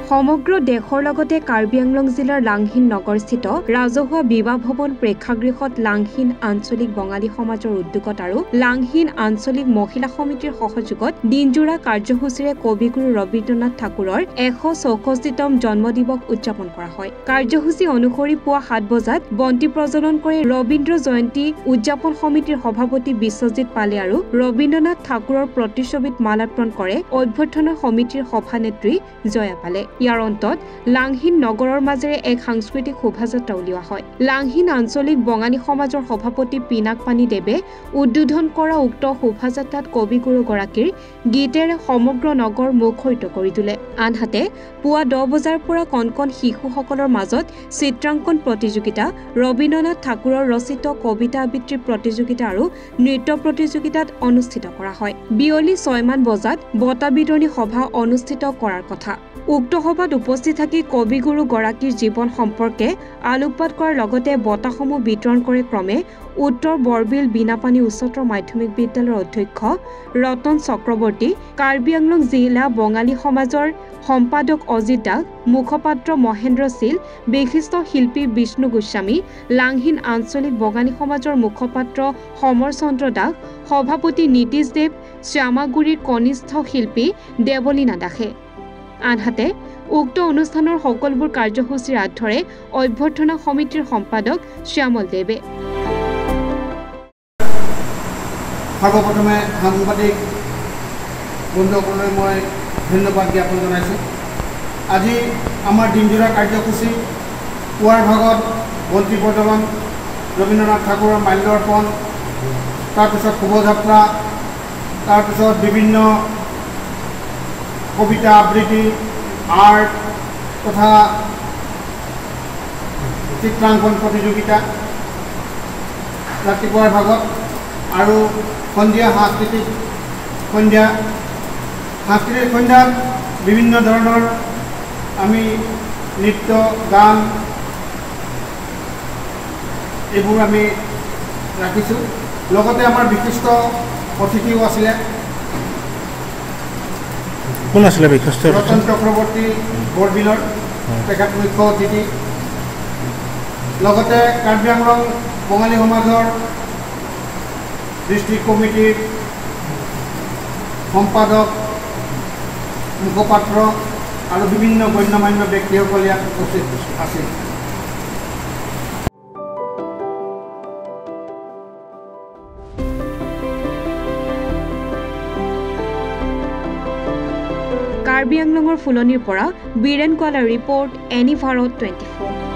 সমগ্ৰ দেশৰ লগতে কাৰ্বি আংলং জিলাৰ লাংহিন নগৰস্থিত ৰাজহুৱা বিবাহ ভৱন প্ৰেক্ষাগৃহত লাংহিন আঞ্চলিক বঙালী সমাজৰ উদ্যোগত আৰু লাংহিন আঞ্চলিক মহিলা সমিতিৰ সহযোগত দিনজোৰা কাৰ্যসূচীৰে কবিগুৰু ৰবীন্দ্ৰনাথ ঠাকুৰৰ ১৬৪তম জন্মদিৱস উদযাপন কৰা হয়। কাৰ্যসূচী অনুসৰি পুৱা ৭ বজাত বন্তি প্ৰজ্বলন কৰি ৰবীন্দ্ৰ জয়ন্তী উদযাপন সমিতিৰ সভাপতি বিশ্বজিৎ পালে আৰু ৰবীন্দ্ৰনাথ ঠাকুৰৰ প্ৰতিচ্ছবিত মালাৰ্পণ কৰে অভ্যৰ্থনা সমিতিৰ সভানেত্ৰী জয়া পালে। ইয়াৰ অন্তত লাংহিন নগৰৰ মাজেৰে এক সাংস্কৃতিক শোভাযাত্ৰা উলিওৱা হয়। লাংহিন আঞ্চলিক বঙালী সমাজৰ সভাপতি পিনাক পানী দেৱে উদ্বোধন কৰা উক্ত শোভাযাত্ৰাত কবিগুৰুগৰাকীৰ গীতেৰে সমগ্ৰ নগৰ মুখৰিত কৰি তোলে। আনহাতে পুৱা ১০ বজাৰ পৰা কণ শিশুসকলৰ মাজত চিত্ৰাংকন প্ৰতিযোগিতা, ৰবীন্দ্ৰনাথ ঠাকুৰৰ ৰচিত কবিতা আবৃত্তি প্ৰতিযোগিতা আৰু নৃত্য প্ৰতিযোগিতাত অনুষ্ঠিত কৰা হয়। বিয়লি ৬ মান বজাত বঁটা বিতৰণী সভা অনুষ্ঠিত কৰাৰ কথা। উক্ত সভাত উপস্থিত থাকি কবিগুৰুগৰাকীৰ জীৱন সম্পৰ্কে আলোকপাত কৰাৰ লগতে বঁটাসমূহ বিতৰণ কৰে ক্ৰমে উত্তৰ বৰবিল বীণাপানী উচ্চতৰ মাধ্যমিক বিদ্যালয়ৰ অধ্যক্ষ ৰতন চক্ৰৱৰ্তী, কাৰ্বি আংলং জিলা বঙালী সমাজৰ সম্পাদক অজিত দাস, মুখপাত্ৰ মহেন্দ্ৰ শীল, বিশিষ্ট শিল্পী বিষ্ণু গোস্বামী, লাংহিন আঞ্চলিক বঙালী সমাজৰ মুখপাত্ৰ সমৰ চন্দ্ৰ দাস, সভাপতি নীতিশ দেৱ, শ্যামাগুৰিৰ কনিষ্ঠ শিল্পী দেৱলীনা দাসে। আনহাতে উক্ত অনুষ্ঠানৰ সকলোবোৰ কাৰ্যসূচীৰ হাত ধৰে অভ্যৰ্থনা সমিতিৰ সম্পাদক শ্যামল দেৱে। সৰ্বপ্ৰথমে সাংবাদিক বন্ধুসকললৈ মই ধন্যবাদ জ্ঞাপন জনাইছোঁ। আজি আমাৰ দিনজোৰা কাৰ্যসূচী পুৱাৰ ভাগত বন্তি প্ৰজ্বলন, ৰবীন্দ্ৰনাথ ঠাকুৰৰ মাল্যাৰ্পণ, তাৰপিছত শোভাযাত্ৰা, তাৰপিছত বিভিন্ন কবিতা আবৃত্তি, আৰ্ট তথা চিত্ৰাংকন প্ৰতিযোগিতা ৰাতিপুৱাৰ ভাগত আৰু সন্ধিয়া সাংস্কৃতিক সন্ধ্যাত বিভিন্ন ধৰণৰ আমি নৃত্য, গান এইবোৰ আমি ৰাখিছোঁ। লগতে আমাৰ বিশিষ্ট অতিথিও আছিলে। কোন আছিলে বিশিষ্ট? ৰতন চক্ৰৱৰ্তী বৰবিলৰ, তেখেত মুখ্য অতিথি। লগতে কাৰ্বি আংলং বঙালী সমাজৰ ডিষ্ট্ৰিক্ট কমিটিৰ সম্পাদক, মুখপাত্ৰ আৰু বিভিন্ন গণ্যমান্য ব্যক্তিসকল ইয়াত উপস্থিত আছিল। কাৰ্বি আংলঙৰ ফুলনিৰ পৰা বীৰেন কোৱালাৰ ৰিপৰ্ট, এনি ভাৰত 24।